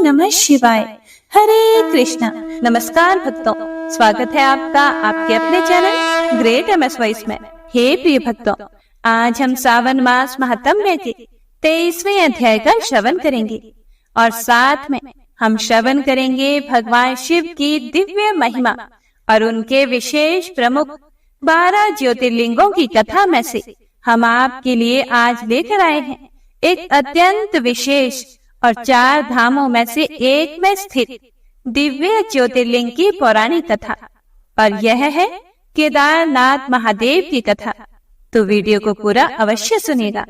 नमः शिवाय। हरे कृष्णा। नमस्कार भक्तों, स्वागत है आपका आपके अपने चैनल ग्रेट MS वॉइस में। हे प्रिय भक्तों, आज हम सावन मास महात्म्य के 23वें अध्याय का श्रवण करेंगे और साथ में हम श्रवण करेंगे भगवान शिव की दिव्य महिमा और उनके विशेष प्रमुख 12 ज्योतिर्लिंगों की कथा में से हम आपके लिए आज लेकर आए हैं एक अत्यंत विशेष और 4 धामों में से एक में स्थित दिव्य ज्योतिर्लिंग की पौराणिक कथा, और यह है केदारनाथ महादेव की कथा। तो वीडियो को पूरा अवश्य सुनिएगा।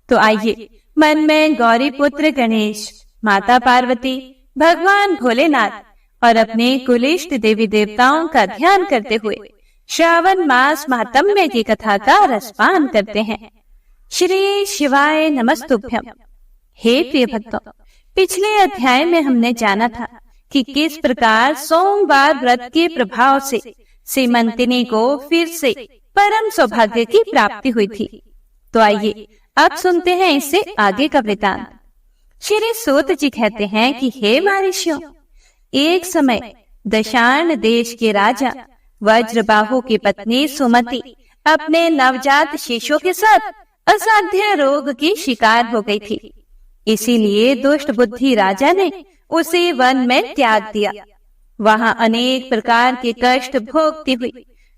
तो आइए मन में गौरी पुत्र गणेश, माता पार्वती, भगवान भोलेनाथ और अपने कुलिष्ट देवी देवताओं का ध्यान करते हुए श्रावण मास महात्म्य की कथा का रसपान करते हैं। श्री शिवाय नमस्तुभ्यम। हे प्रिय भक्तों, पिछले अध्याय में हमने जाना था कि किस प्रकार सोमवार व्रत के प्रभाव से सीमंतिनी को फिर से परम सौभाग्य की प्राप्ति हुई थी। तो आइए अब सुनते हैं इससे आगे का वृतांत। श्री सूत जी कहते हैं कि हे महर्षियों, एक समय दशार्ण देश के राजा वज्रबाहु की पत्नी सुमति अपने नवजात शिशु के साथ असाध्य रोग की शिकार हो गई थी। इसीलिए दुष्ट बुद्धि राजा ने उसे वन में त्याग दिया। वहां अनेक प्रकार के कष्ट भोगती हुई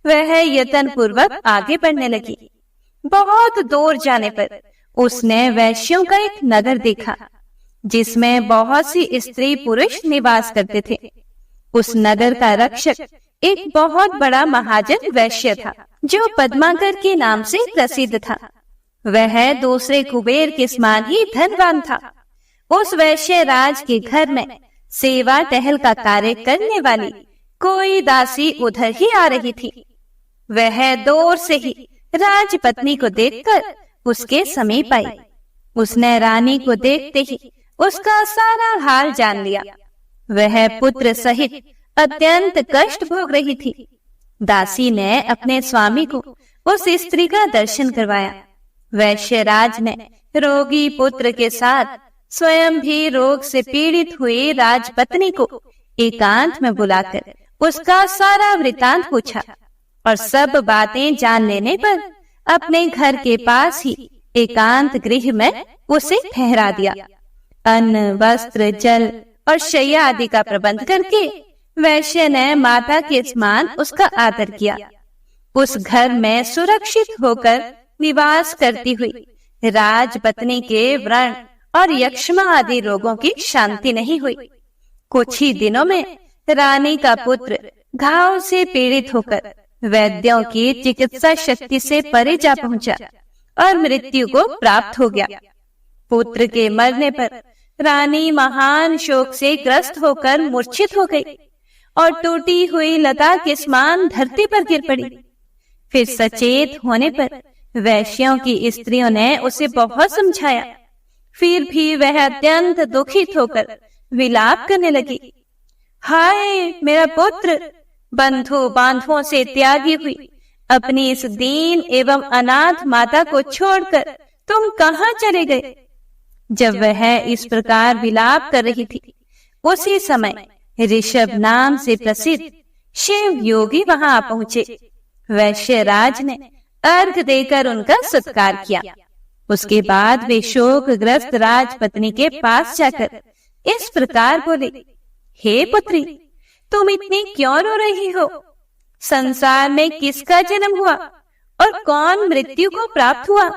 वह यत्न पूर्वक आगे बढ़ने लगी। बहुत दूर जाने पर उसने वैश्यों का एक नगर देखा जिसमें बहुत सी स्त्री पुरुष निवास करते थे। उस नगर का रक्षक एक बहुत बड़ा महाजन वैश्य था जो पद्माकर के नाम से प्रसिद्ध था। वह दूसरे कुबेर के समान ही धनवान था। उस वैश्य राज के घर में सेवा टहल का कार्य करने वाली कोई दासी उधर ही आ रही थी। वह दूर से ही राजपत्नी को देखकर उसके समीप आई। उसने रानी को देखते ही उसका सारा हाल जान लिया। वह पुत्र सहित अत्यंत कष्ट भोग रही थी। दासी ने अपने स्वामी को उस स्त्री का दर्शन करवाया। वैश्यराज ने रोगी पुत्र के साथ स्वयं भी रोग से पीड़ित हुई राजपत्नी को एकांत में बुलाकर उसका सारा वृतांत पूछा और सब बातें जान लेने पर अपने घर के पास ही एकांत गृह में उसे ठहरा दिया। अन्न, वस्त्र, जल और शैया आदि का प्रबंध करके वैश्य ने माता के समान उसका आदर किया। उस घर में सुरक्षित होकर निवास करती हुई राजपत्नी के व्रण और यक्ष्मा आदि रोगों की शांति नहीं हुई। कुछ ही दिनों में रानी का पुत्र घाव से पीड़ित होकर वैद्यों की चिकित्सा शक्ति से परे जा पहुंचा और मृत्यु को प्राप्त हो गया। पुत्र के मरने पर रानी महान शोक से ग्रस्त होकर मूर्छित हो गई और टूटी हुई लता के समान धरती पर गिर पड़ी। फिर सचेत होने पर वैश्यों की स्त्रियों ने उसे बहुत समझाया, फिर भी वह अत्यंत दुखित होकर विलाप करने लगी। हाय मेरा पुत्र, बंधु बांधुओं से त्यागी हुई अपनी इस दीन एवं अनाथ माता को छोड़कर तुम कहाँ चले गए? जब वह इस प्रकार विलाप कर रही थी, उसी समय ऋषभ नाम से प्रसिद्ध शिव योगी वहां आ पहुंचे। वैश्यराज ने अर्घ देकर उनका सत्कार किया। उसके बाद वे शोकग्रस्त राजपत्नी के पास जाकर इस प्रकार बोले, हे पुत्री, तुम इतनी क्यों रो रही हो? संसार में किसका जन्म हुआ और कौन मृत्यु को प्राप्त हुआ?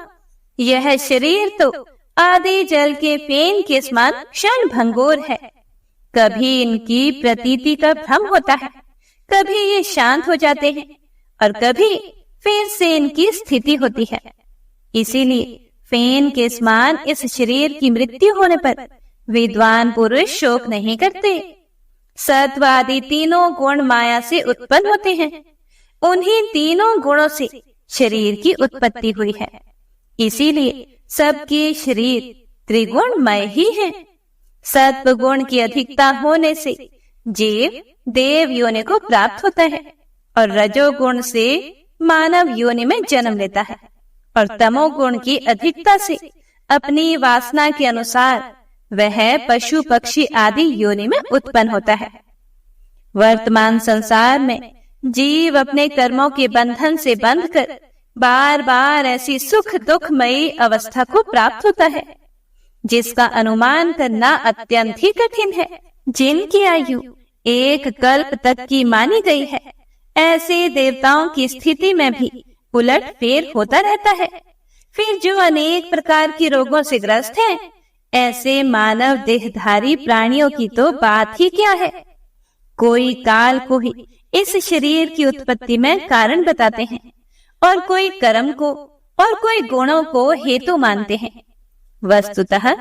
यह शरीर तो आदि जल के फेन के समान क्षण भंगुर है। कभी इनकी प्रतीति का भ्रम होता है, कभी ये शांत हो जाते हैं और कभी फिर से इनकी स्थिति होती है। इसीलिए फेन के समान इस शरीर की मृत्यु होने पर विद्वान पुरुष शोक नहीं करते। सत्व आदि तीनों गुण माया से उत्पन्न होते हैं। उन्हीं तीनों गुणों से शरीर की उत्पत्ति हुई है। इसीलिए सबके शरीर त्रिगुणमय ही है। सत्व गुण की अधिकता होने से जीव देव योनि को प्राप्त होता है और रजोगुण से मानव योनि में जन्म लेता है और तमोगुण की अधिकता से अपनी वासना के अनुसार वह पशु पक्षी आदि योनि में उत्पन्न होता है। वर्तमान संसार में जीव अपने कर्मों के बंधन से बंधकर बार बार ऐसी सुख दुखमयी अवस्था को प्राप्त होता है जिसका अनुमान करना अत्यंत ही कठिन है। जिनकी आयु 1 कल्प तक की मानी गई है, ऐसे देवताओं की स्थिति में भी उलट फेर होता रहता है। फिर जो अनेक प्रकार के रोगों से ग्रस्त हैं, ऐसे मानव देहधारी प्राणियों की तो बात ही क्या है। कोई काल को ही इस शरीर की उत्पत्ति में कारण बताते हैं और कोई कर्म को और कोई गुणों को हेतु मानते हैं। वस्तुतः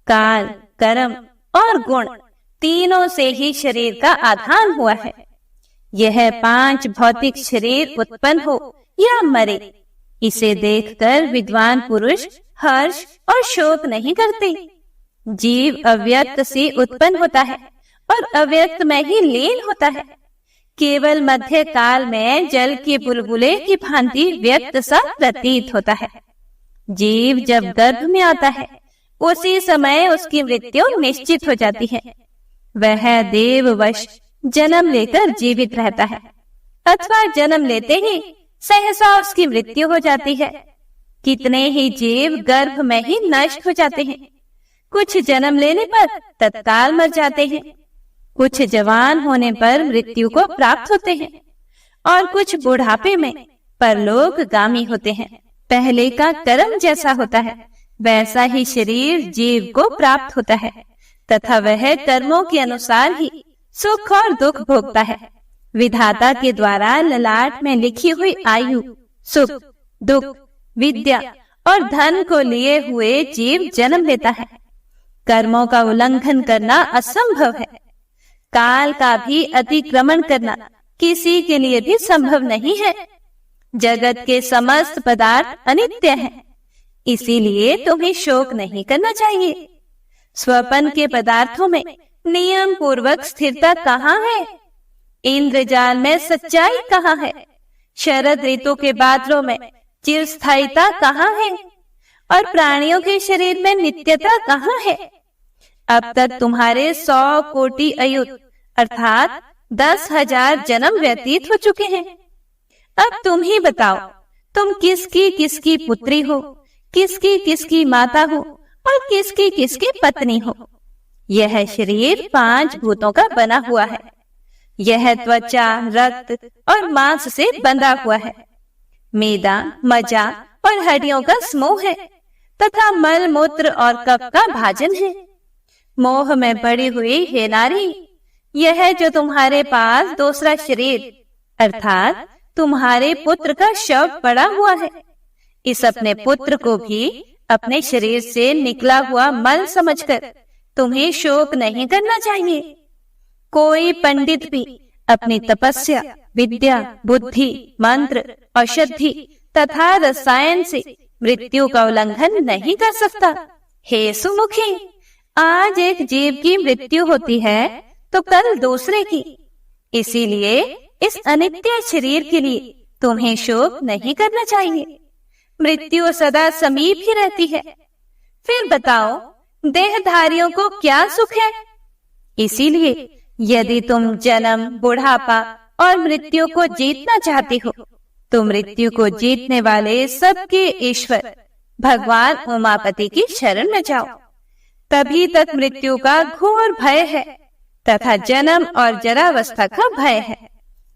काल, कर्म और गुण तीनों से ही शरीर का आधान हुआ है। यह 5 भौतिक शरीर उत्पन्न हो या मरे, इसे देखकर विद्वान पुरुष हर्ष और शोक नहीं करते। जीव अव्यक्त से उत्पन्न होता है और अव्यक्त में ही लीन होता है। केवल मध्य काल में जल के बुलबुले की भांति व्यक्त सा प्रतीत होता है। जीव जब गर्भ में आता है, उसी समय उसकी मृत्यु निश्चित हो जाती है। वह देववश जन्म लेकर जीवित रहता है अथवा जन्म लेते ही सहसा उसकी मृत्यु हो जाती है। कितने ही जीव गर्भ में ही नष्ट हो जाते हैं। कुछ जन्म लेने पर तत्काल मर जाते हैं, कुछ जवान होने पर मृत्यु को प्राप्त होते हैं और कुछ बुढ़ापे में परलोकगामी होते हैं। पहले का कर्म जैसा होता है, वैसा ही शरीर जीव को प्राप्त होता है तथा वह कर्मों के अनुसार ही सुख और दुख भोगता है। विधाता के द्वारा ललाट में लिखी हुई आयु, सुख, दुख, विद्या और धन को लिए हुए जीव जन्म लेता है। कर्मों का उल्लंघन करना असंभव है। काल का भी अतिक्रमण करना किसी के लिए भी संभव नहीं है। जगत के समस्त पदार्थ अनित्य हैं, इसीलिए तुम्हें शोक नहीं करना चाहिए। स्वपन के पदार्थों में नियम पूर्वक स्थिरता कहाँ है? इंद्रजाल में सच्चाई कहाँ है? शरद ऋतु के बादलों में चिरस्थायिता कहाँ है? और प्राणियों के शरीर में नित्यता कहाँ है? अब तक तुम्हारे 100 कोटि अयुत अर्थात 10,000 जन्म व्यतीत हो चुके हैं। अब तुम ही बताओ, तुम किसकी किसकी पुत्री हो, किसकी किसकी माता हो और किसकी किसकी पत्नी हो। यह शरीर 5 भूतों का बना हुआ है। यह त्वचा, रक्त और मांस से बंधा हुआ है। मेदा, मज्जा और हड्डियों का समूह है तथा मल मूत्र और कफ का भाजन है। मोह में पड़ी हुई हे नारी, यह जो तुम्हारे पास दूसरा शरीर अर्थात तुम्हारे पुत्र का शव पड़ा हुआ है, इस अपने पुत्र को भी अपने शरीर से निकला हुआ मल समझकर तुम्हें शोक नहीं करना चाहिए। कोई पंडित भी अपनी तपस्या, विद्या, बुद्धि, मंत्र, औषधि तथा रसायन से मृत्यु का उल्लंघन नहीं कर सकता। हे सुमुखी, आज एक जीव की मृत्यु होती है तो कल दूसरे की। इसीलिए इस अनित्य शरीर के लिए तुम्हें शोक नहीं करना चाहिए। मृत्यु सदा समीप ही रहती है। फिर बताओ, देहधारियों को क्या सुख है? इसीलिए यदि तुम जन्म, बुढ़ापा और मृत्यु को जीतना चाहती हो, तो मृत्यु को जीतने वाले सबके ईश्वर भगवान उमापति की शरण में जाओ। तभी तक मृत्यु का घोर भय है तथा जन्म और जरावस्था का भय है,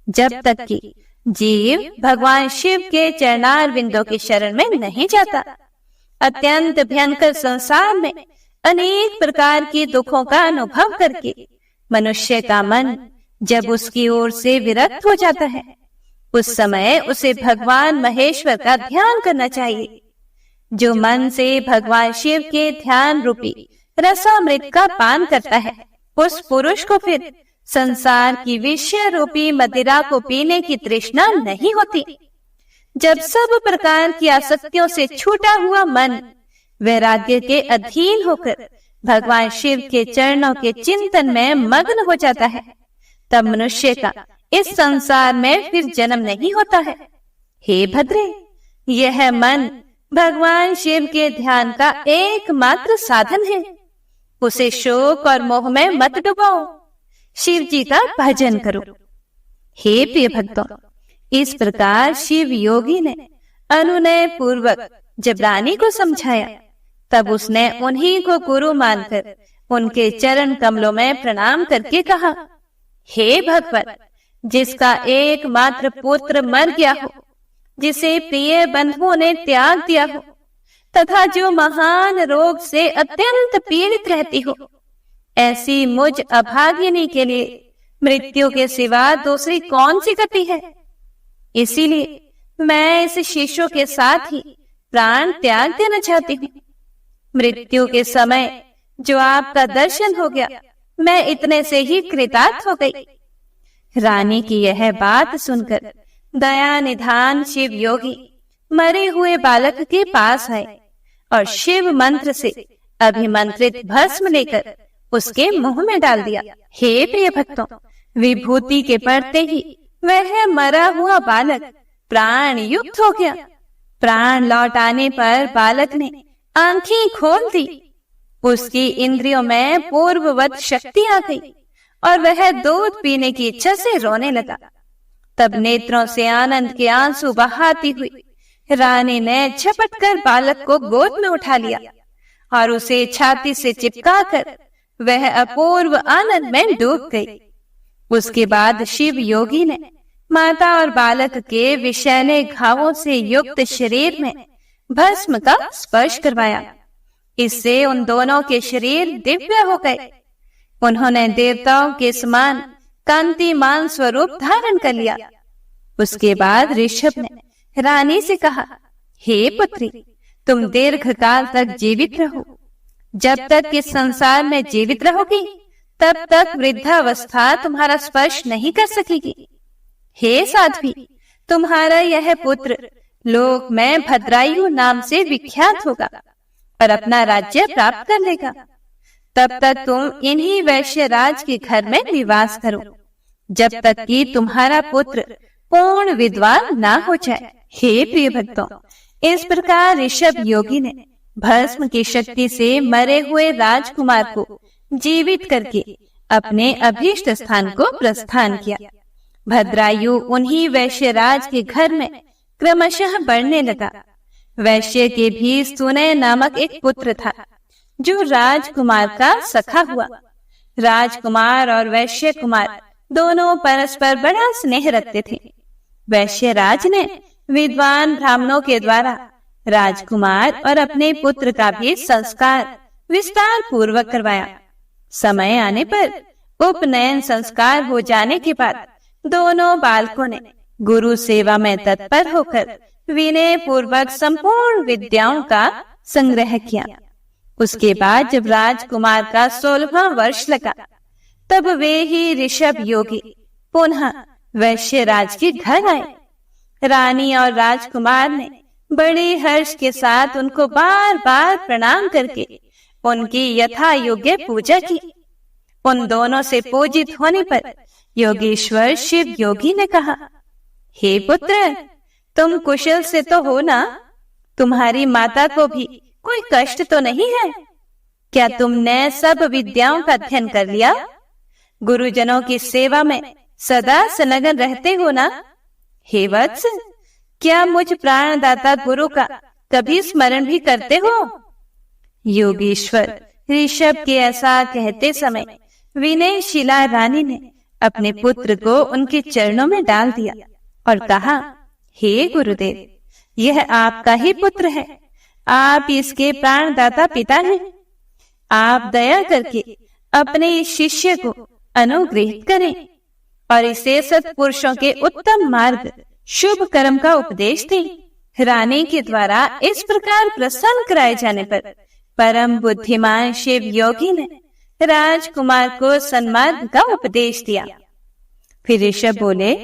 जब तक कि जीव भगवान शिव के चरणार बिंदों की शरण में नहीं जाता। अत्यंत भयंकर संसार में अनेक प्रकार के दुखों का अनुभव करके मनुष्य का मन जब उसकी ओर से विरक्त हो जाता है, उस समय उसे भगवान महेश्वर का ध्यान करना चाहिए। जो मन से भगवान शिव के ध्यान रूपी रसामृत का पान करता है, उस पुरुष को फिर संसार की विषय रूपी मदिरा को पीने की तृष्णा नहीं होती। जब सब प्रकार की आसक्तियों से छूटा हुआ मन वैराग्य के अधीन होकर भगवान शिव के चरणों के चिंतन में मग्न हो जाता है, तब मनुष्य का इस संसार में फिर जन्म नहीं होता है। हे भद्रे, यह मन भगवान शिव के ध्यान का एकमात्र साधन है। उसे शोक और मोह में मत डुबाओ, शिव जी का भजन करो। हे प्रिय भक्तों, इस प्रकार शिव योगी ने अनुनय पूर्वक जब रानी को समझाया, तब उसने उन्हीं को गुरु मानकर उनके चरण कमलों में प्रणाम करके कहा, हे भगवान, जिसका एकमात्र पुत्र मर गया हो, जिसे प्रिय बंधुओं ने त्याग दिया हो, तथा जो महान रोग से अत्यंत पीड़ित रहती हो, ऐसी मुझ अभागिनी के लिए मृत्यु के सिवा दूसरी कौन सी गति है। इसीलिए मैं इस शिशु के साथ ही प्राण त्याग देना चाहती हूँ। मृत्यु के समय जो आपका दर्शन हो गया, मैं इतने से ही कृतार्थ हो गई। रानी की यह बात सुनकर दया निधान शिव योगी मरे हुए बालक के पास आए और शिव मंत्र से अभिमंत्रित भस्म लेकर उसके मुंह में डाल दिया। हे प्रिय भक्तों, विभूति के पड़ते ही वह मरा हुआ बालक प्राण युक्त हो गया। प्राण लौट आने पर बालक ने आंखें खोल दी, उसकी इंद्रियों में पूर्ववत शक्ति आ गई और वह दूध पीने की इच्छा से रोने लगा। तब नेत्रों से आनंद के आंसू बहाती हुई रानी ने झपट कर बालक को गोद में उठा लिया और उसे छाती से चिपका कर वह अपूर्व आनंद में डूब गई। उसके बाद शिव योगी ने माता और बालक के विषैले घावों से युक्त शरीर में भस्म का स्पर्श करवाया। इससे उन दोनों के शरीर दिव्य हो गए। उन्होंने देवताओं के समान कांतिमान स्वरूप धारण कर लिया। उसके बाद ऋषभ ने रानी से कहा, हे पुत्री, तुम दीर्घ काल तक जीवित रहो। जब तक इस संसार में जीवित रहोगी, तब तक वृद्धावस्था तुम्हारा स्पर्श नहीं कर सकेगी। हे साध्वी, तुम्हारा यह पुत्र लोक में भद्रायु नाम से विख्यात होगा और अपना राज्य प्राप्त कर लेगा। तब तक तुम इन्हीं वैश्य राज के घर में निवास करो, जब तक कि तुम्हारा पुत्र पूर्ण विद्वान ना हो जाए। हे प्रिय भक्तों, इस प्रकार ऋषभ योगी ने भस्म की शक्ति से मरे हुए राजकुमार को जीवित करके अपने अभीष्ट स्थान को प्रस्थान किया। भद्रायु उन्हीं वैश्य राज के घर में क्रमशः बढ़ने लगा। वैश्य के भी सुनय नामक एक पुत्र था, जो राजकुमार का सखा हुआ। राजकुमार और वैश्य कुमार दोनों परस्पर बड़ा स्नेह रखते थे। वैश्य राज ने विद्वान ब्राह्मणों के द्वारा राजकुमार और अपने पुत्र का भी संस्कार विस्तार पूर्वक करवाया। समय आने पर उपनयन संस्कार हो जाने के बाद दोनों बालकों ने गुरु सेवा में तत्पर होकर विनय पूर्वक संपूर्ण विद्याओं का संग्रह किया। उसके बाद जब राजकुमार का 16वां वर्ष लगा, तब वे ही ऋषभ योगी पुनः वैश्य राज के घर आए। रानी और राजकुमार ने बड़े हर्ष के साथ उनको बार बार प्रणाम करके उनकी यथा योग्य पूजा की। उन दोनों से पूजित होने पर योगेश्वर शिव योगी ने कहा, हे पुत्र, तुम कुशल से तो हो ना? तुम्हारी माता को भी कोई कष्ट तो नहीं है? क्या तुमने सब विद्याओं का अध्ययन कर लिया? गुरुजनों की सेवा में सदा संलग्न रहते हो ना? हे वत्स, क्या मुझ प्राणदाता गुरु का कभी स्मरण भी करते हो? योगेश्वर ऋषभ के ऐसा कहते समय विनयशीला रानी ने अपने पुत्र को उनके चरणों में डाल दिया और कहा, हे गुरुदेव, यह आपका ही पुत्र है। आप इसके प्राणदाता पिता हैं। आप दया करके अपने इस शिष्य को अनुग्रहित करें और इसे सत्पुरुषों के उत्तम मार्ग शुभ कर्म का उपदेश दें। रानी के द्वारा इस प्रकार प्रसन्न कराए जाने पर परम बुद्धिमान शिव योगी ने राजकुमार को सन्मार्ग का उपदेश दिया। फिर ऋषभ बोले,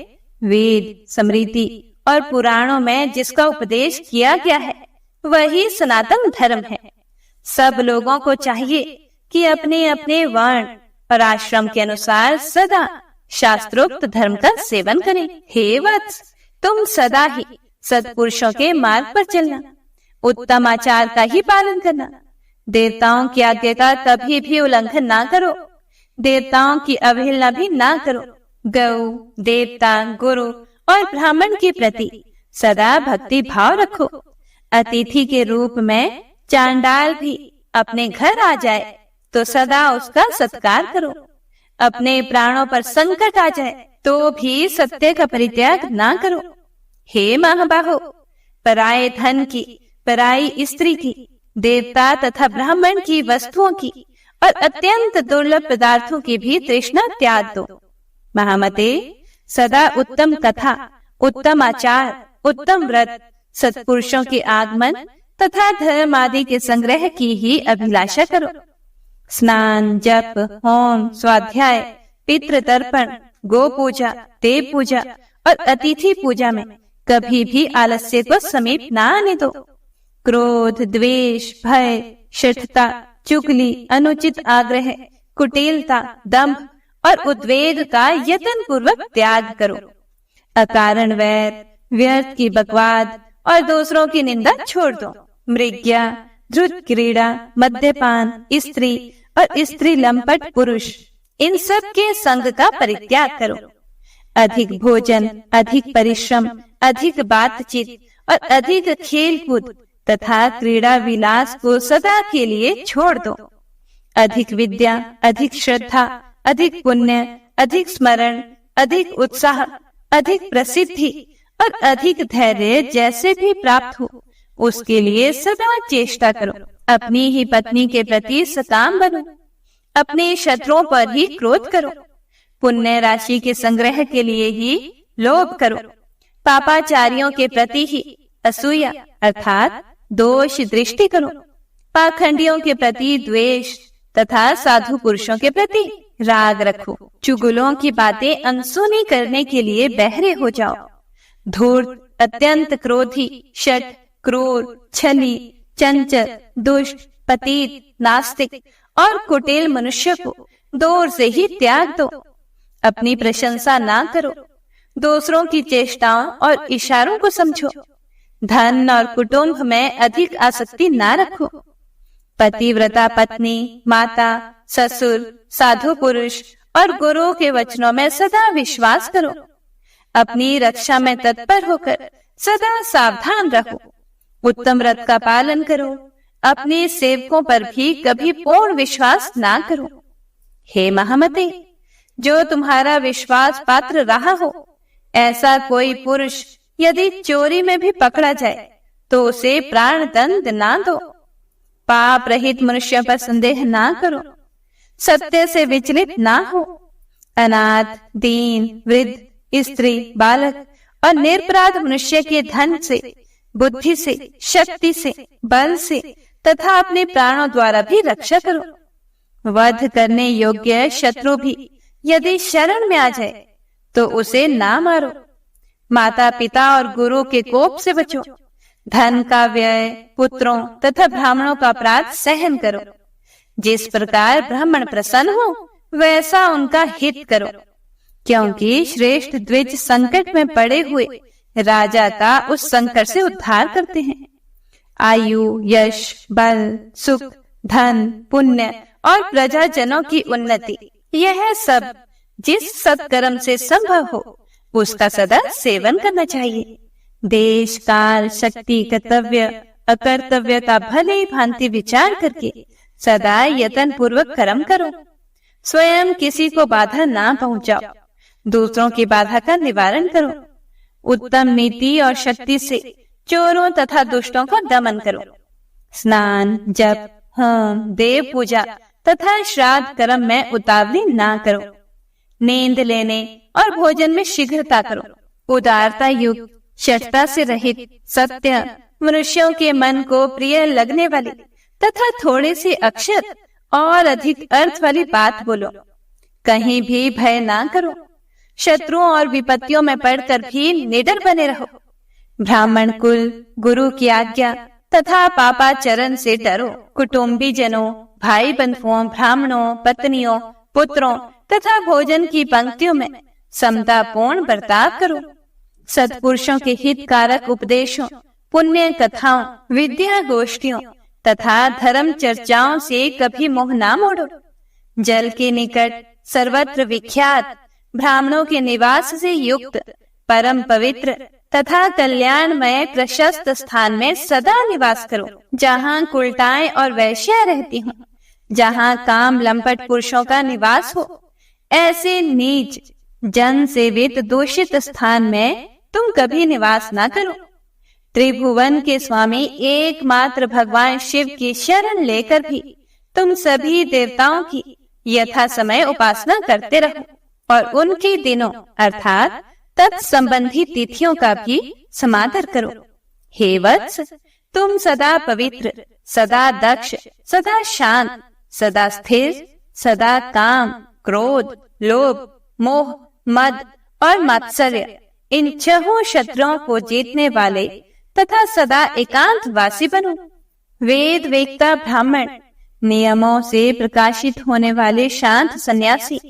वेद, स्मृति और पुराणों में जिसका उपदेश किया गया है वही सनातन धर्म है। सब लोगों को चाहिए कि अपने अपने वर्ण और आश्रम के अनुसार सदा शास्त्रोक्त धर्म का सेवन करें। हे वत्स, तुम सदा ही सत्पुरुषों के मार्ग पर चलना, उत्तम आचार का ही पालन करना, देवताओं की आज्ञा का कभी भी उल्लंघन ना करो। देवताओं की अवहेलना भी ना करो। गौ, देवता, गुरु और ब्राह्मण के प्रति सदा भक्ति भाव रखो। अतिथि के रूप में चांडाल भी अपने घर आ जाए तो सदा उसका सत्कार करो। अपने प्राणों पर संकट आ जाए तो भी सत्य का परित्याग ना करो। हे महाबाहो, पराये धन की, पराई स्त्री की, देवता तथा ब्राह्मण की वस्तुओं की और अत्यंत दुर्लभ पदार्थों की भी तृष्णा त्याग दो। महामते, सदा उत्तम कथा, उत्तम आचार, उत्तम व्रत, सत्पुरुषों के आगमन तथा धर्म आदि के संग्रह की ही अभिलाषा करो। स्नान, जप, होम, स्वाध्याय, पितृ तर्पण, गो पूजा, देव पूजा और अतिथि पूजा में कभी भी आलस्य को समीप न आने दो। क्रोध, द्वेष, भय, शठता, चुगली, अनुचित आग्रह, कुटिलता, दंभ और उद्वेग का यत्न पूर्वक त्याग करो। अकारण वैर, व्यर्थ की बकवाद और दूसरों की निंदा छोड़ दो। मृग्या, धृत क्रीड़ा, मद्यपान, स्त्री और स्त्री लंपट पुरुष, इन सब के संग का परित्याग करो। अधिक भोजन, अधिक परिश्रम, अधिक बातचीत और अधिक खेल कूद तथा क्रीड़ा विलास को सदा के लिए छोड़ दो। अधिक विद्या, अधिक श्रद्धा, अधिक पुण्य, अधिक स्मरण, अधिक उत्साह, अधिक प्रसिद्धि और अधिक धैर्य जैसे भी प्राप्त हो उसके लिए सदा चेष्टा करो। अपनी ही पत्नी के प्रति सकाम बनो। अपने शत्रुओं पर ही क्रोध करो। पुण्य राशि के संग्रह के लिए ही लोभ करो। पापाचारियों के प्रति ही असूया अर्थात दोष दृष्टि करो। पाखंडियों के प्रति द्वेष तथा साधु पुरुषों के प्रति राग रखो। चुगलों की बातें अनसुनी करने के लिए बहरे हो जाओ। धूर्त, अत्यंत क्रोधी, शठ, क्रूर, छली, चंचल, दुष्ट, पतित, नास्तिक और कुटिल मनुष्य को दूर से ही त्याग दो। अपनी प्रशंसा ना करो। दूसरों की चेष्टाओं और इशारों को समझो। धन और कुटुंब में अधिक आसक्ति ना रखो। पतिव्रता पत्नी, माता, ससुर, साधु पुरुष और गुरु के वचनों में सदा विश्वास करो। अपनी रक्षा में तत्पर होकर सदा सावधान रहो। उत्तम व्रत का पालन करो। अपने सेवकों पर भी कभी पूर्ण विश्वास ना करो। हे महामते, जो तुम्हारा विश्वास पात्र रहा हो ऐसा कोई पुरुष यदि चोरी में भी पकड़ा जाए तो उसे प्राण दंड ना दो। पाप रहित मनुष्य पर संदेह ना करो। सत्य से विचलित ना हो। अनाथ, दीन, वृद्ध, स्त्री, बालक और निरपराध मनुष्य के धन से, बुद्धि से, शक्ति से, बल से तथा अपने प्राणों द्वारा भी रक्षा करो। वध करने योग्य शत्रु भी यदि शरण में आ जाए तो उसे ना मारो। माता पिता और गुरु के कोप से बचो। धन का व्यय, पुत्रों तथा ब्राह्मणों का अपराध सहन करो। जिस प्रकार ब्राह्मण प्रसन्न हो वैसा उनका हित करो, क्योंकि श्रेष्ठ द्विज संकट में पड़े हुए राजा का उस संकट से उद्धार करते हैं। आयु, यश, बल, सुख, धन, पुण्य और प्रजाजनों की उन्नति, यह सब जिस सत्कर्म से संभव हो उसका सदा सेवन करना चाहिए। देश, काल, शक्ति, कर्तव्य, अकर्तव्य का भले भांति विचार करके सदा यत्न पूर्वक कर्म करो। स्वयं किसी को बाधा ना पहुंचाओ। दूसरों की बाधा का निवारण करो। उत्तम नीति और शक्ति से चोरों तथा दुष्टों का दमन करो। स्नान, जप, होम, देव पूजा तथा श्राद्ध कर्म में उतावली ना करो। नींद लेने और भोजन में शीघ्रता करो। उदारता युक्त, शठता से रहित, सत्य, मनुष्यों के मन को प्रिय लगने वाली तथा थोड़े से अक्षर और अधिक अर्थ वाली बात बोलो। कहीं भी भय ना करो। शत्रुओं और विपत्तियों में पड़कर भी निडर बने रहो। ब्राह्मण कुल, गुरु की आज्ञा तथा पापाचरण से डरो। कुटुंबी जनों, भाई बंधुओं, ब्राह्मणों, पत्नियों, पुत्रों तथा भोजन की पंक्तियों में समतापूर्ण बर्ताव करो। सत्पुरुषों के हितकारक उपदेशों, पुण्य कथाओं, विद्या गोष्ठियों तथा धर्म चर्चाओं से कभी मुंह ना मोड़ो। जल के निकट सर्वत्र विख्यात ब्राह्मणों के निवास से युक्त परम पवित्र तथा कल्याणमय प्रशस्त स्थान में सदा निवास करो, जहाँ कुलटाएं और वैश्या रहती हों, जहाँ काम लंपट पुरुषों का निवास हो। ऐसे नीच जन सेवित दूषित स्थान में तुम कभी निवास ना करो। त्रिभुवन के स्वामी एकमात्र भगवान शिव की शरण लेकर भी तुम सभी देवताओं की यथा समय उपासना करते रहो और उनके दिनों अर्थात तत्संबंधी तिथियों का भी समादर करो। हे वत्स, तुम सदा पवित्र, सदा दक्ष, सदा शांत, सदा स्थिर, सदा काम, क्रोध, लोभ, मोह, मद और मात्सर्य इन छहों शत्रुओं को जीतने वाले तथा सदा एकांतवासी बनो। वेद वेदता ब्राह्मण, नियमों से प्रकाशित होने वाले शांत सन्यासी,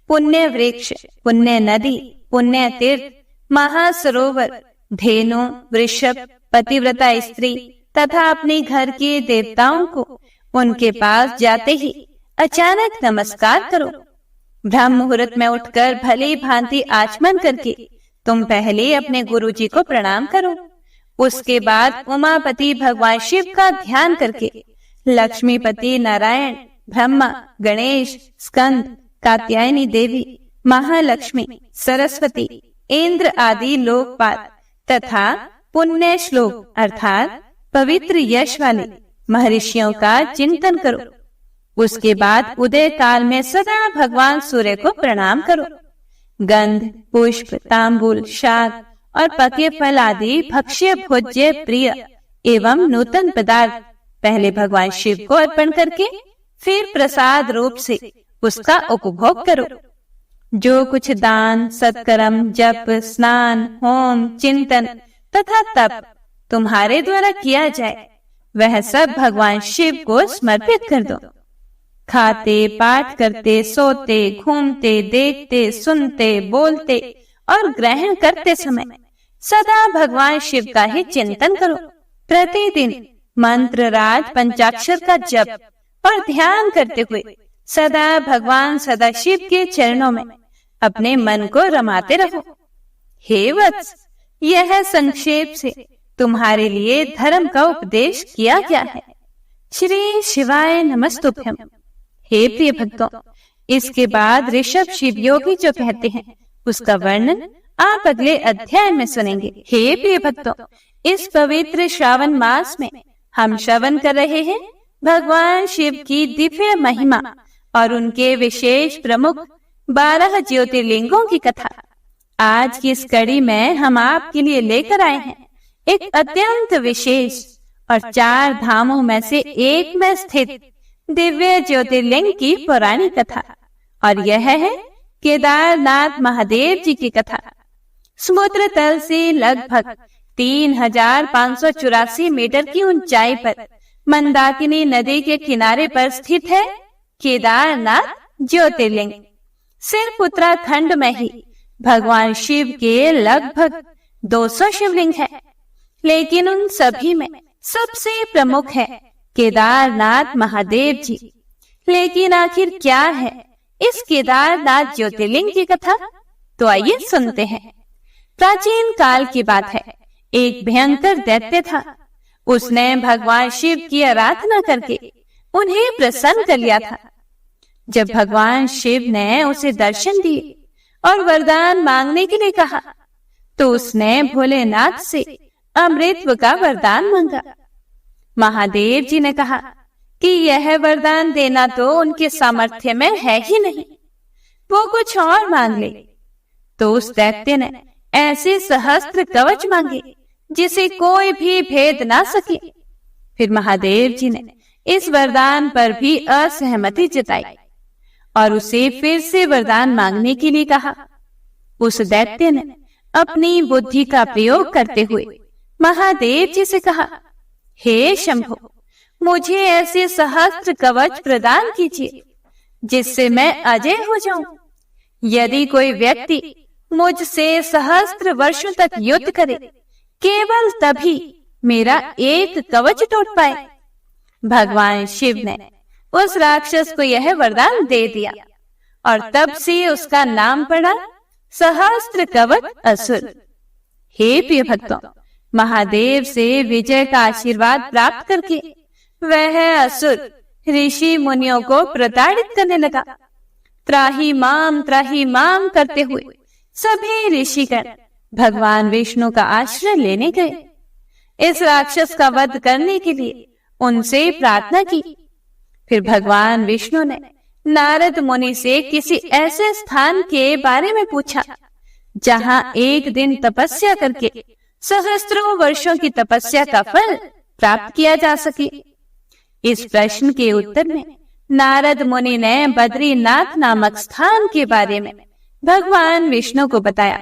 पुण्य वृक्ष, पुण्य नदी, पुण्य तीर्थ, महासरोवर, धेनु, वृषभ, पतिव्रता स्त्री तथा अपने घर के देवताओं को उनके पास जाते ही अचानक नमस्कार करो। ब्रह्म मुहूर्त में उठकर भली भांति आचमन करके तुम पहले अपने गुरुजी को प्रणाम करो। उसके बाद उमापति भगवान शिव का ध्यान करके लक्ष्मीपति नारायण, ब्रह्मा, गणेश, स्कंद, कात्यायनी देवी, महालक्ष्मी, सरस्वती, इंद्र आदि लोकपाल तथा पुण्य श्लोक अर्थात पवित्र यश वाले महर्षियों का चिंतन करो। उसके बाद उदय काल में सदा भगवान सूर्य को प्रणाम करो। गंध, पुष्प, तांबूल, शाक और पके फल आदि भक्ष्य भोज्य प्रिय एवं नूतन पदार्थ पहले भगवान शिव को अर्पण करके फिर प्रसाद रूप से उसका उपभोग करो। जो कुछ दान, सत्कर्म, जप, स्नान, होम, चिंतन तथा तप तुम्हारे द्वारा किया जाए वह सब भगवान शिव को समर्पित कर दो। खाते, पाठ करते, सोते, घूमते, देखते, सुनते, बोलते और ग्रहण करते समय सदा भगवान शिव का ही चिंतन करो। प्रतिदिन मंत्र राज पंचाक्षर का जप और ध्यान करते हुए सदा भगवान सदाशिव के चरणों में अपने मन को रमाते रहो। हे वत्स, यह संक्षेप से तुम्हारे लिए धर्म का उपदेश किया गया है। श्री शिवाय नमस्तुभ्यम। हे प्रिय भक्तों, इसके बाद ऋषभ शिव योगी जो कहते हैं उसका वर्णन आप अगले अध्याय में सुनेंगे। हे प्रिय भक्तों, इस पवित्र श्रावण मास में हम श्रवण कर रहे हैं भगवान शिव की दिव्य महिमा और उनके विशेष प्रमुख 12 ज्योतिर्लिंगों की कथा। आज की इस कड़ी में हम आपके लिए लेकर आए हैं एक अत्यंत विशेष और 4 धामों में से एक में स्थित दिव्य ज्योतिर्लिंग की पौराणिक कथा, और यह है केदारनाथ महादेव जी की कथा। समुद्र तल से लगभग 3584 मीटर की ऊंचाई पर मंदाकिनी नदी के किनारे पर स्थित है केदारनाथ ज्योतिर्लिंग। सिर्फ उत्तराखंड में ही भगवान शिव के लगभग 200 शिवलिंग है, लेकिन उन सभी में सबसे प्रमुख है केदारनाथ महादेव जी। लेकिन आखिर क्या है इस केदारनाथ ज्योतिर्लिंग की कथा? तो आइए सुनते हैं। प्राचीन काल की बात है, एक भयंकर दैत्य था। उसने भगवान शिव की आराधना करके उन्हें प्रसन्न कर लिया था। जब भगवान शिव ने उसे दर्शन दिए और वरदान मांगने के लिए कहा, तो उसने भोलेनाथ से अमृतत्व का वरदान मांगा। महादेव जी ने कहा कि यह वरदान देना तो उनके सामर्थ्य में है ही नहीं, वो कुछ और मांग ले। तो उस दैत्य ने ऐसे सहस्त्र कवच मांगे जिसे कोई भी भेद ना सके। फिर महादेव जी ने इस वरदान पर भी असहमति जताई और उसे फिर से वरदान मांगने के लिए कहा। उस दैत्य ने अपनी बुद्धि का प्रयोग करते हुए महादेव जी से कहा, हे शंभो, मुझे ऐसे सहस्त्र कवच प्रदान कीजिए जिससे मैं अजय हो जाऊं। यदि कोई व्यक्ति मुझसे सहस्त्र वर्षों तक युद्ध करे, केवल तभी मेरा एक कवच टूट पाए। भगवान शिव ने उस राक्षस को यह वरदान दे दिया और तब से उसका नाम पड़ा सहस्त्र कवच असुर। हे प्रिय भक्तों, महादेव से विजय का आशीर्वाद प्राप्त करके वह असुर ऋषि मुनियों को प्रताड़ित करने लगा। त्राही माम करते हुए सभी ऋषिगण भगवान विष्णु का आश्रय लेने गए। इस राक्षस का वध करने के लिए उनसे प्रार्थना की। फिर भगवान विष्णु ने नारद मुनि से किसी ऐसे स्थान के बारे में पूछा जहां एक दिन तपस्या करके सहस्त्रों वर्षों की तपस्या का फल प्राप्त किया जा सके। इस प्रश्न के उत्तर में नारद मुनि ने बद्रीनाथ नामक स्थान के बारे में भगवान विष्णु को बताया,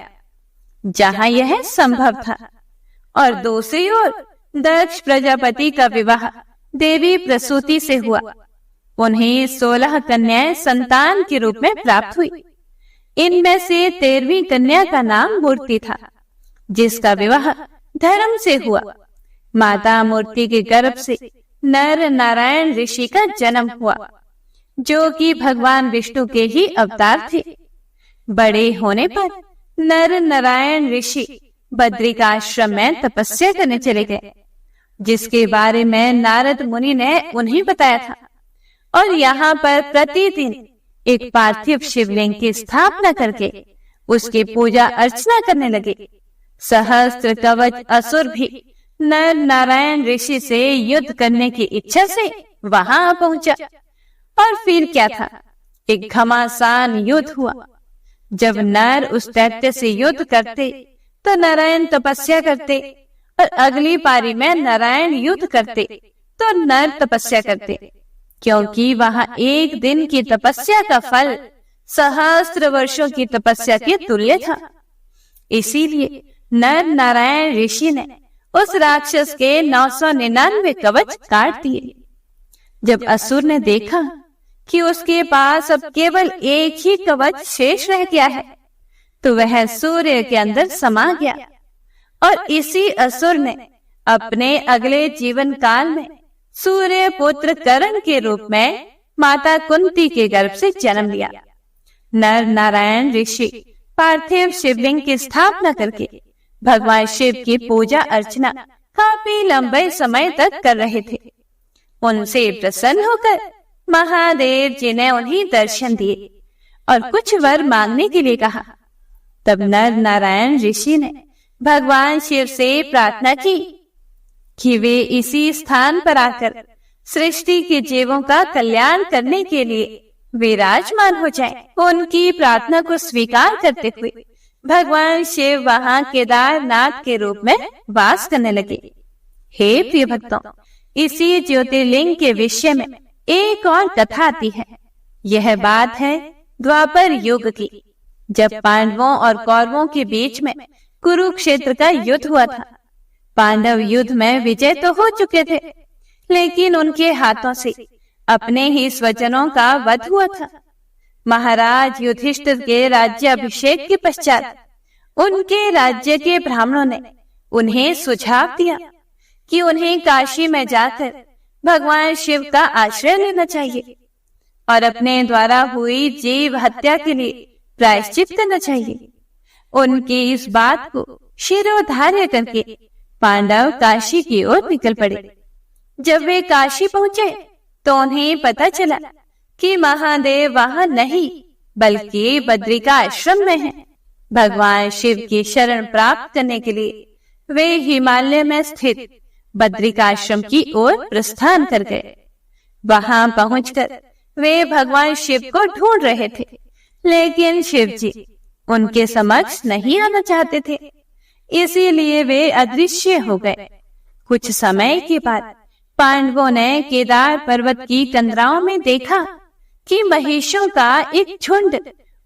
जहां यह संभव था। और दूसरी ओर दक्ष प्रजापति का विवाह देवी प्रसूति से हुआ। उन्हें 16 कन्याएं संतान के रूप में प्राप्त हुई। इनमें से 13वीं कन्या का नाम मूर्ति था, जिसका विवाह धर्म से हुआ। माता मूर्ति के गर्भ से नर नारायण ऋषि का जन्म हुआ, जो कि भगवान विष्णु के ही अवतार थे। बड़े होने पर नर नारायण ऋषि बद्री का आश्रम में तपस्या करने चले गए, जिसके बारे में नारद मुनि ने उन्हें बताया था। और यहाँ पर प्रतिदिन एक पार्थिव शिवलिंग की स्थापना करके उसकी पूजा अर्चना करने लगे। सहस्त्र कवच असुर भी नर नारायण ऋषि से युद्ध करने की इच्छा से वहां पहुंचा। और फिर क्या था, एक घमासान युद्ध हुआ। जब नर उस दैत्य से युद्ध करते तो नारायण तपस्या करते, और अगली पारी में नारायण युद्ध करते तो नर तपस्या करते, क्योंकि वहां एक दिन की तपस्या का फल सहस्त्र वर्षों की तपस्या के तुल्य था। इसीलिए नर नारायण ऋषि ने उस राक्षस के 999 कवच काट दिए। जब असुर ने देखा कि उसके पास अब केवल एक ही कवच शेष रह गया है, तो वह सूर्य के अंदर समा गया। और इसी असुर ने अपने अगले जीवन काल में सूर्य पुत्र कर्ण के रूप में माता कुंती के गर्भ से जन्म लिया। नर नारायण ऋषि पार्थिव शिवलिंग की स्थापना करके भगवान शिव की पूजा अर्चना काफी लंबे समय तक कर रहे थे। उनसे प्रसन्न होकर महादेव जी ने उन्हें दर्शन दिए और कुछ वर मांगने के लिए कहा। तब नर नारायण ऋषि ने भगवान शिव से प्रार्थना की कि वे इसी स्थान पर आकर सृष्टि के जीवों का कल्याण करने के लिए विराजमान हो जाएं। उनकी प्रार्थना को स्वीकार करते हुए भगवान शिव वहां केदारनाथ के रूप में वास करने लगे। हे प्रिय भक्तों, इसी ज्योतिर्लिंग के विषय में एक और कथा आती है। यह बात है द्वापर युग की, जब पांडवों और कौरवों के बीच में कुरुक्षेत्र का युद्ध हुआ था। पांडव युद्ध में विजय तो हो चुके थे, लेकिन उनके हाथों से अपने ही स्वजनों का वध हुआ था। महाराज युधिष्ठिर के राज्याभिषेक के पश्चात उनके राज्य के ब्राह्मणों ने उन्हें सुझाव दिया कि उन्हें काशी में जाकर भगवान शिव का आश्रय लेना चाहिए और अपने द्वारा हुई जीव हत्या के लिए प्रायश्चित करना चाहिए। उनकी इस बात को शिरोधार्य करके पांडव काशी की ओर निकल पड़े। जब वे काशी पहुंचे तो उन्हें पता चला कि महादेव वहां नहीं बल्कि बद्रिका आश्रम में हैं। भगवान शिव की शरण प्राप्त करने के लिए वे हिमालय में स्थित बद्रिका आश्रम की ओर प्रस्थान कर गए। वहां पहुंचकर वे भगवान शिव को ढूंढ रहे थे, लेकिन शिव जी उनके समक्ष नहीं आना चाहते थे, इसीलिए वे अदृश्य हो गए। कुछ समय के बाद पांडवों ने केदार पर्वत की कंदराओं में देखा कि महिषों का एक झुंड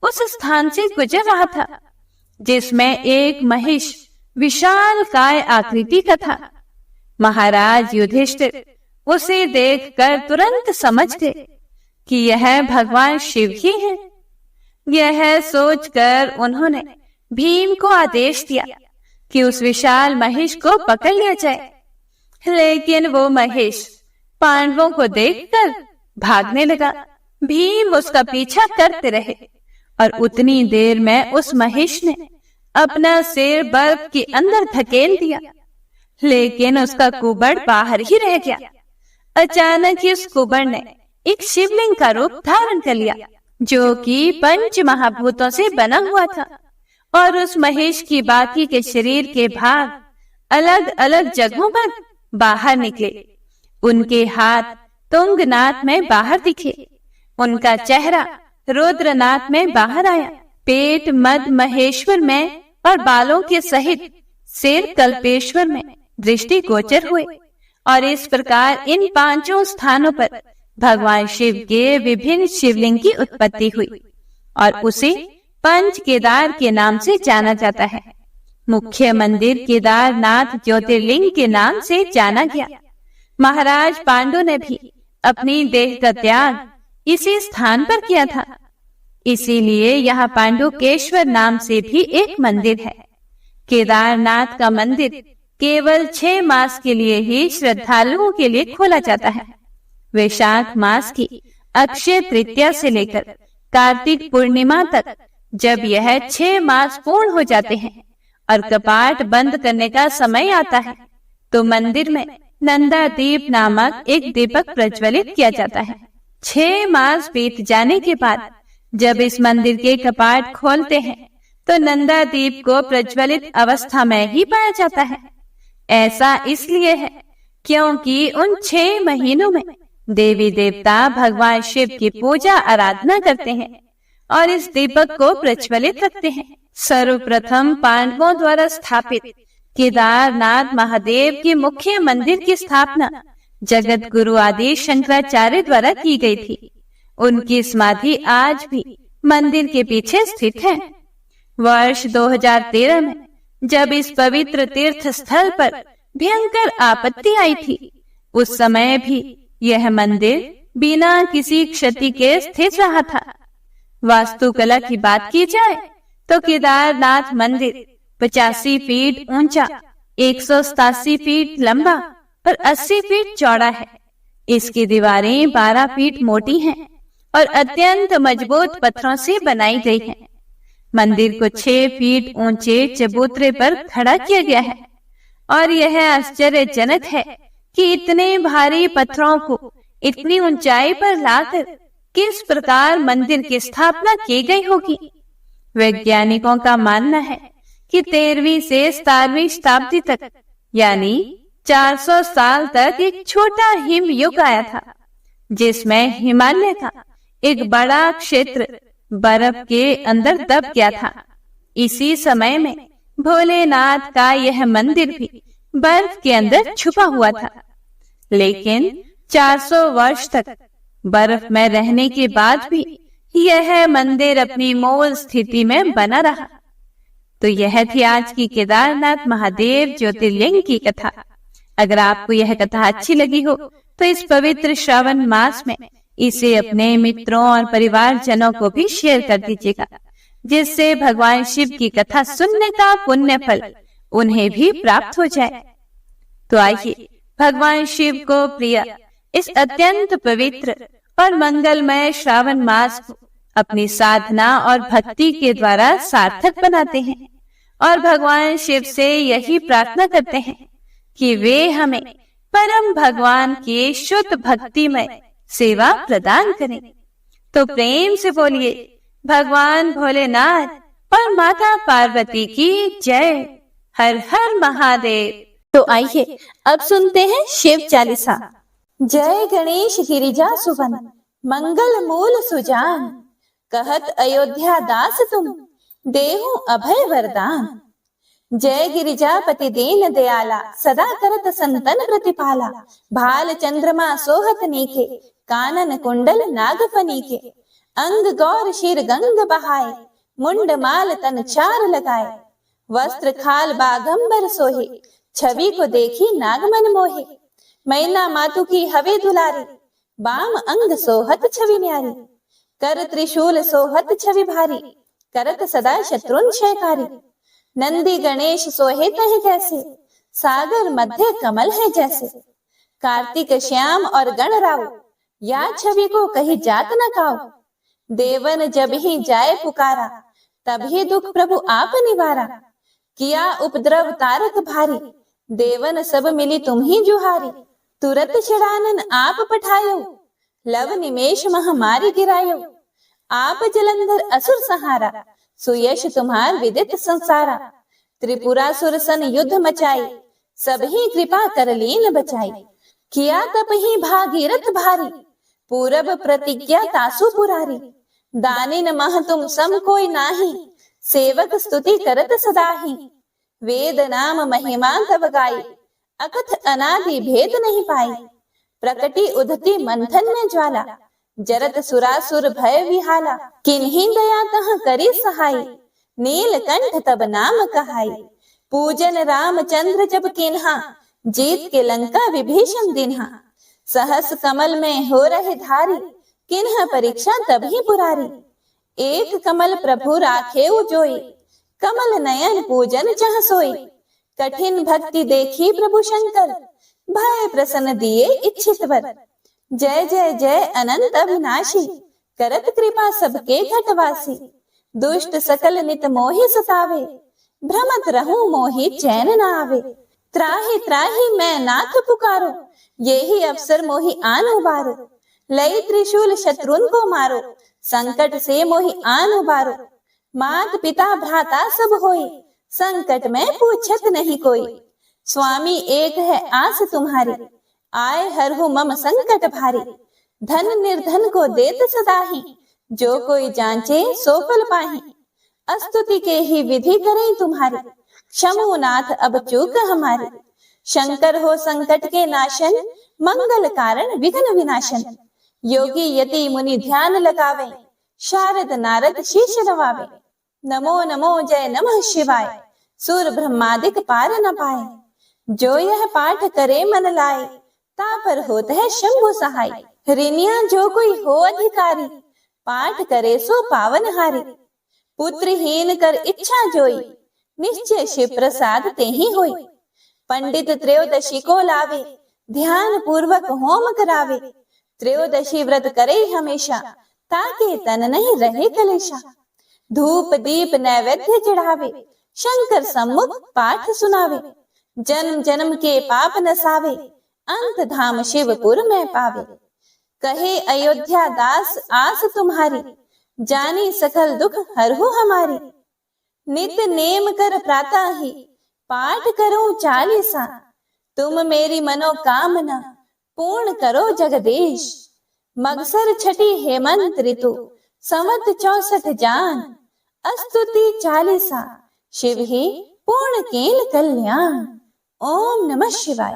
उस स्थान से गुजर रहा था, जिसमें एक महिष विशाल काय आकृति का था। महाराज युधिष्ठिर उसे देखकर तुरंत समझ गए कि यह भगवान शिव ही है। यह सोचकर उन्होंने भीम को आदेश दिया कि उस विशाल महिष को पकड़ लिया जाए, लेकिन वो महिष पांडवों को देखकर भागने लगा। भीम उसका पीछा करते रहे और उतनी देर में उस महेश ने अपना सिर बर्फ के अंदर धकेल दिया, लेकिन उसका कुबड़ बाहर ही रह गया। अचानक ही उस कुबड़ ने एक शिवलिंग का रूप धारण कर लिया, जो कि पंच महाभूतों से बना हुआ था, और उस महेश की बाकी के शरीर के भाग अलग अलग जगहों पर बाहर निकले। उनके हाथ तुंगनाथ में बाहर दिखे, उनका चेहरा रुद्रनाथ में बाहर आया, पेट मद महेश्वर में और बालों के सहित सिर कल्पेश्वर में दृष्टि गोचर हुए। और इस प्रकार इन पांचों स्थानों पर भगवान शिव के विभिन्न शिवलिंग की उत्पत्ति हुई और उसे पंच केदार के नाम से जाना जाता है। मुख्य मंदिर केदारनाथ ज्योतिर्लिंग के नाम से जाना गया। महाराज पांडु ने भी अपनी देह का त्याग इसी स्थान पर किया था, इसीलिए यहाँ पांडुकेश्वर नाम से भी एक मंदिर है। केदारनाथ का मंदिर केवल 6 मास के लिए ही श्रद्धालुओं के लिए खोला जाता है। वैशाख मास की अक्षय तृतीया से लेकर कार्तिक पूर्णिमा तक जब यह 6 मास पूर्ण हो जाते हैं और कपाट बंद करने का समय आता है, तो मंदिर में नंदा दीप नामक एक दीपक प्रज्वलित किया जाता है। 6 मास बीत जाने के बाद जब इस मंदिर के कपाट खोलते हैं, तो नंदा दीप को प्रज्वलित अवस्था में ही पाया जाता है। ऐसा इसलिए है क्योंकि उन 6 महीनों में देवी देवता भगवान शिव की पूजा आराधना करते हैं और इस दीपक को प्रज्वलित रखते हैं। सर्वप्रथम पांडवों द्वारा स्थापित केदारनाथ महादेव के मुख्य मंदिर की स्थापना जगत गुरु आदि शंकराचार्य द्वारा की गई थी। उनकी समाधि आज भी मंदिर के पीछे स्थित है। वर्ष 2013 में जब इस पवित्र तीर्थ स्थल पर भयंकर आपत्ति आई थी, उस समय भी यह मंदिर बिना किसी क्षति के स्थित रहा था। वास्तुकला की बात की जाए तो केदारनाथ मंदिर 85 फीट ऊंचा, 187 फीट लंबा और 80 फीट चौड़ा है। इसकी दीवारें 12 फीट मोटी हैं और अत्यंत मजबूत पत्थरों से बनाई गई हैं। मंदिर को 6 फीट ऊंचे चबूतरे पर खड़ा किया गया है और यह आश्चर्यजनक है कि इतने भारी पत्थरों को इतनी ऊंचाई पर लाकर किस प्रकार मंदिर की स्थापना की गई होगी। वैज्ञानिकों का मानना है कि 13वीं से 17वीं शताब्दी तक यानी 400 साल तक एक छोटा हिम युग आया था, जिसमें हिमालय का एक बड़ा क्षेत्र बर्फ के अंदर दब गया था। इसी समय में भोलेनाथ का यह मंदिर भी बर्फ के अंदर छुपा हुआ था, लेकिन 400 वर्ष तक बर्फ में रहने के बाद भी यह मंदिर अपनी मूल स्थिति में बना रहा। तो यह थी आज की केदारनाथ महादेव ज्योतिर्लिंग की कथा। अगर आपको यह कथा अच्छी लगी हो तो इस पवित्र श्रावण मास में इसे अपने मित्रों और परिवारजनों को भी शेयर कर दीजिएगा, जिससे भगवान शिव की कथा सुनने का पुण्य फल उन्हें भी प्राप्त हो जाए। तो आइए भगवान शिव को प्रिय इस अत्यंत पवित्र और मंगलमय श्रावण मास को अपनी साधना और भक्ति के द्वारा सार्थक बनाते हैं और भगवान शिव से यही प्रार्थना करते हैं कि वे हमें परम भगवान की शुद्ध भक्तिमय सेवा प्रदान करें। तो प्रेम से बोलिए भगवान भोलेनाथ और माता पार्वती की जय। हर हर महादेव। तो आइए अब सुनते हैं शिव चालीसा। जय गणेश गिरिजा सुवन, मंगल मूल सुजान, कहत अयोध्या दास तुम, देहु अभय वरदान। जय गिरिजापति दीन दयाला, सदा करत संतन प्रतिपाला। भाल चंद्रमा सोहत नीके, कानन कुंडल नागफनी के। अंग गौर शीर गंग बहाए, मुंड माल तन चार लगाए। वस्त्र खाल बागंबर सोहे, छवि को देखी नागमन मोहे। मैना मातु की हवे दुलारी, बाम अंग सोहत छवि न्यारी। कर त्रिशूल सोहत छवि भारी, करत सदा शत्रुन क्षयकारी। नंदी गणेश सोहे तह जैसे, सागर मध्य कमल है जैसे। कार्तिक श्याम और गण राव, या छवि को कही जात न खाओ। देवन जब ही जाए पुकारा, तभी दुख प्रभु आप निवारा। किया उपद्रव तारक भारी, देवन सब मिली तुम ही जुहारी। तुरत छड़ानन आप पठायो, लव निमेष महामारी गिरायो। आप जलंधर असुर सहारा, सुयश तुम्हार विदित संसारा। त्रिपुरासुर सन युद्ध मचाई, सब ही कृपा कर लीन बचाई। किया तप ही भागीरथ भारी, पूरब प्रतिज्ञा तासु पुरारी। दानिन मह तुम सम कोई नाही, सेवक स्तुति करत सदाही। वेद नाम महिमा तब गाई, अकथ अनादि भेद नहीं पाई। प्रकटी उधती मंथन में ज्वाला, जरत सुरासुर भय विहाला। किन्हीं दया तह करी सहाय, नीलकंठ तब नाम कहाई। पूजन रामचंद्र जब किन्हा, जीत के लंका विभीषण दिन्हा। सहस कमल में हो रहे धारी, किन्ह परीक्षा तभी पुरारी। एक कमल प्रभु राखे जोई, कमल नयन पूजन चह सोई। कठिन भक्ति देखी प्रभु शंकर, भय प्रसन्न दिए इच्छित वर। जय जय जय अनंत अविनाशी, करत कृपा सबके घटवासी। दुष्ट सकल नित मोहि सतावे, भ्रमत रहूं मोहि चैन न आवे। त्राहि त्राहि मैं नाथ पुकारो, यही अवसर मोहि आन उबारो। लई त्रिशूल शत्रुन को मारो, संकट से मोहि आन उबारो। मात पिता भ्राता सब होई, संकट में पूछत नहीं कोई। स्वामी एक है आस तुम्हारी, आए हरहु मम संकट भारी। धन निर्धन को देत सदाही, जो कोई जांचे सो फल पाही। अस्तुति के ही विधि करें तुम्हारी, क्षमो नाथ अब चूक हमारी। शंकर हो संकट के नाशन, मंगल कारण विघ्न विनाशन। योगी यति मुनि ध्यान लगावे, शारद नारद शीश नवावे। नमो नमो जय नमः शिवाय, सुर ब्रह्मादिक पार न पाए। जो यह पाठ करे मन लाए, तापर होत है शंभु सहाय। ऋणिया जो कोई हो अधिकारी, पाठ करे सो पावनहारी। पुत्रहीन कर इच्छा जोई, निश्चय शिव प्रसाद ते ही होई। पंडित त्रयोदशी को लावे, ध्यान पूर्वक होम करावे। त्रयोदशी व्रत करे हमेशा, ताके तन नहीं रहे कलेशा। धूप दीप नैवेद्य चढ़ावे, शंकर सम्मुख पाठ सुनावे। जन्म जन्म के पाप नसावे, अंत धाम शिवपुर में पावे। कहे अयोध्या दास आस तुम्हारी, जानी सकल दुख हरहु हमारी। नित नेम कर प्रातः ही, पाठ करो चालीसा। तुम मेरी मनोकामना, पूर्ण करो जगदीश। मगसर छठी हेमंत ऋतु, संवत 64 जान। अस्तुति चालीसा, शिव ही पूर्ण केल कल्याण। ओम नमः शिवाय।